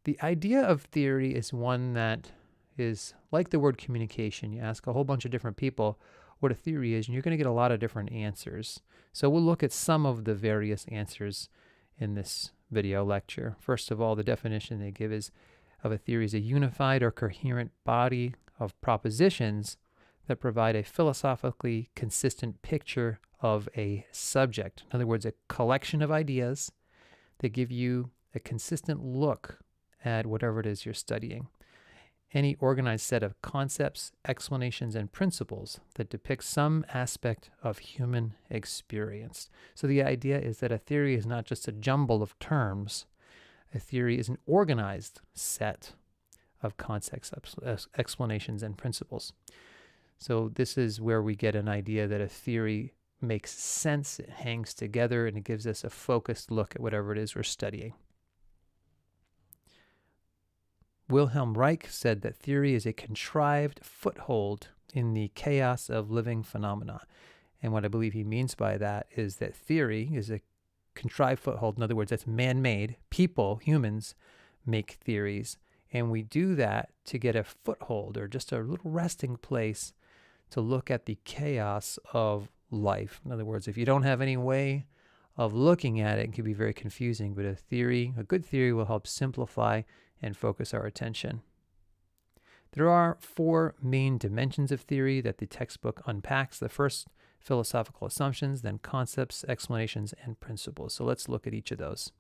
The idea of theory is one that is like the word communication. You ask a whole bunch of different people what a theory is, and you're going to get a lot of different answers. So we'll look at some of the various answers in this video lecture. First of all, the definition they give is of a theory is a unified or coherent body of propositions that provide a philosophically consistent picture of a subject. In other words, a collection of ideas that give you a consistent look at whatever it is you're studying. Any organized set of concepts, explanations, and principles that depict some aspect of human experience. So the idea is that a theory is not just a jumble of terms. A theory is an organized set of concepts, explanations, and principles. So this is where we get an idea that a theory makes sense, it hangs together, and it gives us a focused look at whatever it is we're studying. Wilhelm Reich said that theory is a contrived foothold in the chaos of living phenomena. And what I believe he means by that is that theory is a contrived foothold. In other words, that's man-made. People, humans, make theories. And we do that to get a foothold or just a little resting place to look at the chaos of life. In other words, if you don't have any way of looking at it, it can be very confusing. But a good theory will help simplify and focus our attention. There are 4 main dimensions of theory that the textbook unpacks. The first, philosophical assumptions, then concepts, explanations, and principles. So let's look at each of those.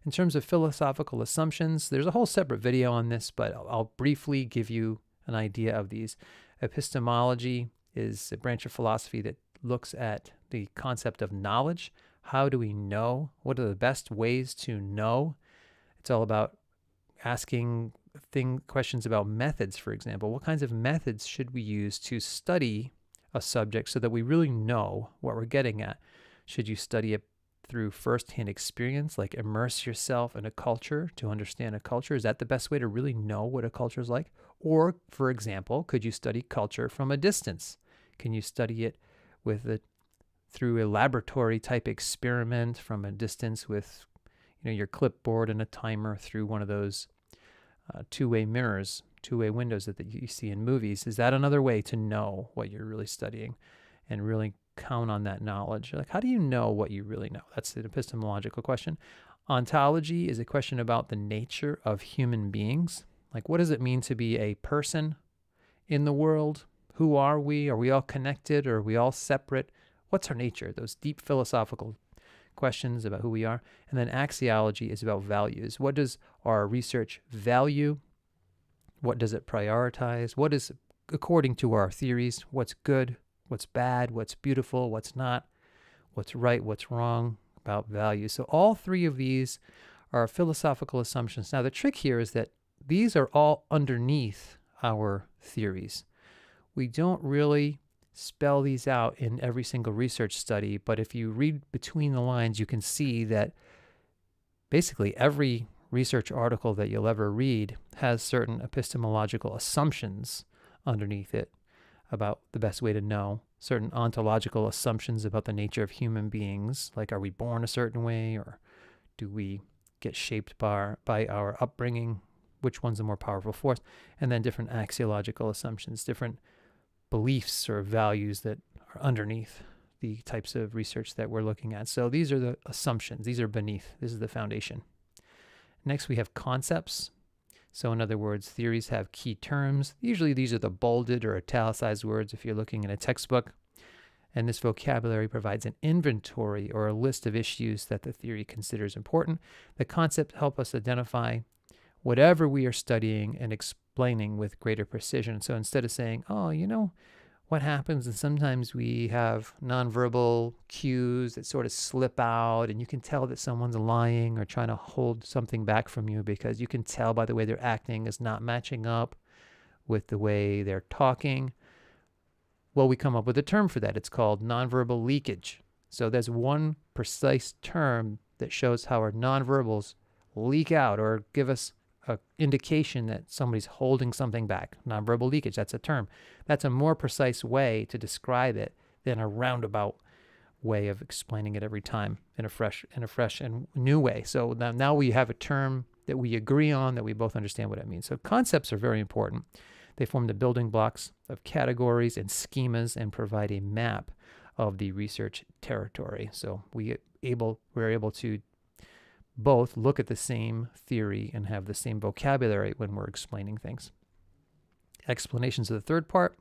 In terms of philosophical assumptions, there's a whole separate video on this, but I'll briefly give you an idea of these. Epistemology is a branch of philosophy that looks at the concept of knowledge. How do we know? What are the best ways to know? It's all about asking questions about methods, for example. What kinds of methods should we use to study a subject so that we really know what we're getting at? Should you study it through first-hand experience, like immerse yourself in a culture to understand a culture? Is that the best way to really know what a culture is like? Or, for example, could you study culture from a distance? Can you study it through a laboratory type experiment from a distance with your clipboard and a timer through one of those two-way mirrors, two-way windows that you see in movies? Is that another way to know what you're really studying and really count on that knowledge? Like, how do you know what you really know? That's an epistemological question. Ontology is a question about the nature of human beings. Like, what does it mean to be a person in the world? Who are we? Are we all connected, or are we all separate? What's our nature? Those deep philosophical questions about who we are. And then axiology is about values. What does our research value? What does it prioritize? What is, according to our theories, what's good, what's bad, what's beautiful, what's not, what's right, what's wrong about values? So all 3 of these are philosophical assumptions. Now, the trick here is that these are all underneath our theories. We don't really spell these out in every single research study, but if you read between the lines, you can see that basically every research article that you'll ever read has certain epistemological assumptions underneath it about the best way to know, certain ontological assumptions about the nature of human beings, like are we born a certain way, or do we get shaped by our upbringing, which one's the more powerful force, and then different axiological assumptions, different beliefs or values that are underneath the types of research that we're looking at. So these are the assumptions. These are beneath. This is the foundation. Next, we have concepts. So in other words, theories have key terms. Usually these are the bolded or italicized words if you're looking in a textbook. And this vocabulary provides an inventory or a list of issues that the theory considers important. The concepts help us identify whatever we are studying and explaining with greater precision. So instead of saying, oh, what happens, and sometimes we have nonverbal cues that sort of slip out, and you can tell that someone's lying or trying to hold something back from you because you can tell by the way they're acting is not matching up with the way they're talking. Well, we come up with a term for that. It's called nonverbal leakage. So there's one precise term that shows how our nonverbals leak out or give us an indication that somebody's holding something back. Nonverbal leakage, that's a term. That's a more precise way to describe it than a roundabout way of explaining it every time in a fresh and new way. So now we have a term that we agree on, that we both understand what it means. So concepts are very important. They form the building blocks of categories and schemas and provide a map of the research territory. So we're able to both look at the same theory and have the same vocabulary when we're explaining things. Explanations of the third part.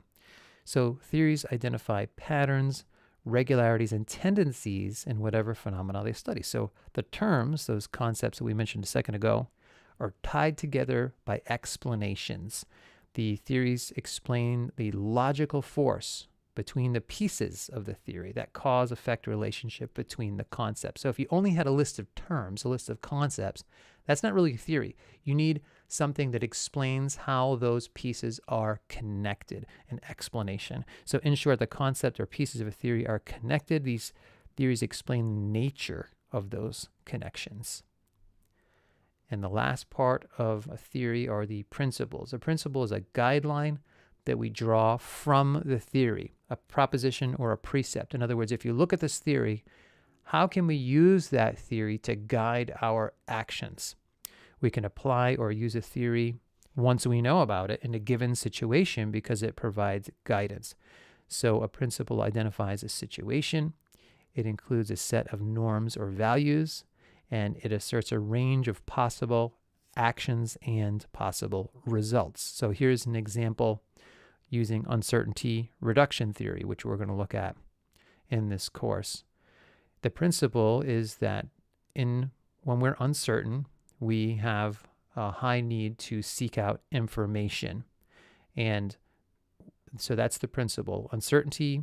So theories identify patterns, regularities, and tendencies in whatever phenomena they study. So the terms, those concepts that we mentioned a second ago, are tied together by explanations. The theories explain the logical force between the pieces of the theory, that cause-effect relationship between the concepts. So if you only had a list of terms, a list of concepts, that's not really a theory. You need something that explains how those pieces are connected, an explanation. So in short, the concept or pieces of a theory are connected. These theories explain the nature of those connections. And the last part of a theory are the principles. A principle is a guideline that we draw from the theory, a proposition or a precept. In other words, if you look at this theory, how can we use that theory to guide our actions? We can apply or use a theory once we know about it in a given situation because it provides guidance. So a principle identifies a situation. It includes a set of norms or values, and it asserts a range of possible actions and possible results. So here's an example using uncertainty reduction theory, which we're going to look at in this course. The principle is that when we're uncertain, we have a high need to seek out information. And so that's the principle. Uncertainty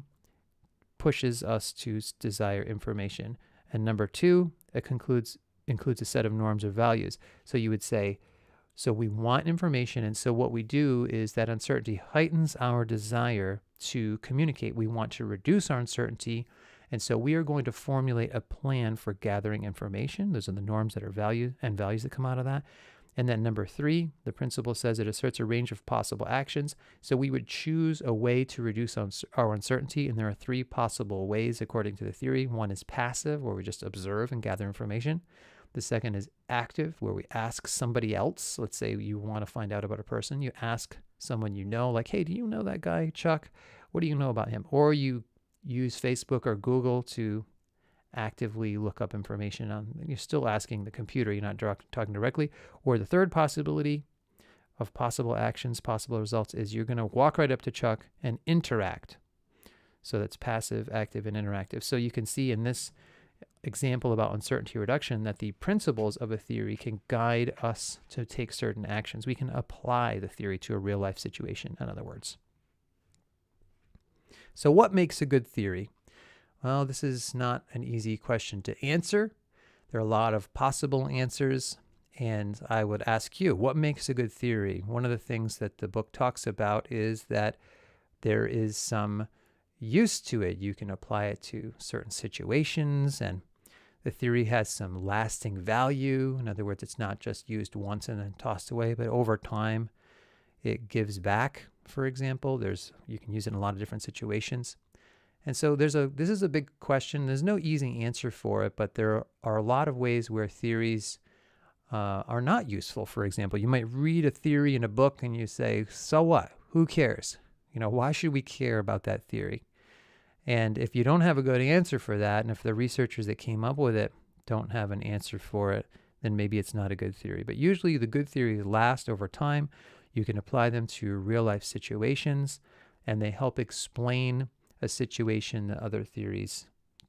pushes us to desire information. And number two, it includes a set of norms or values. So you would say, so we want information, and so what we do is that uncertainty heightens our desire to communicate. We want to reduce our uncertainty, and so we are going to formulate a plan for gathering information. Those are the norms that are values that come out of that. And then number three, the principle says it asserts a range of possible actions. So we would choose a way to reduce our uncertainty, and there are three possible ways according to the theory. One is passive, where we just observe and gather information. The second is active, where we ask somebody else. Let's say you want to find out about a person. You ask someone you know, like, hey, do you know that guy, Chuck? What do you know about him? Or you use Facebook or Google to actively look up information on. You're still asking the computer. You're not talking directly. Or the third possibility of possible actions, possible results is you're going to walk right up to Chuck and interact. So that's passive, active, and interactive. So you can see in this example about uncertainty reduction that the principles of a theory can guide us to take certain actions. We can apply the theory to a real life situation, in other words. So what makes a good theory? Well, this is not an easy question to answer. There are a lot of possible answers, and I would ask you, what makes a good theory? One of the things that the book talks about is that there is some use to it. You can apply it to certain situations, and the theory has some lasting value. In other words, it's not just used once and then tossed away, but over time it gives back. For example, you can use it in a lot of different situations. And so this is a big question. There's no easy answer for it, but there are a lot of ways where theories are not useful. For example, you might read a theory in a book and you say, so what? Who cares? Why should we care about that theory? And if you don't have a good answer for that, and if the researchers that came up with it don't have an answer for it, then maybe it's not a good theory. But usually the good theories last over time. You can apply them to real life situations, and they help explain a situation that other theories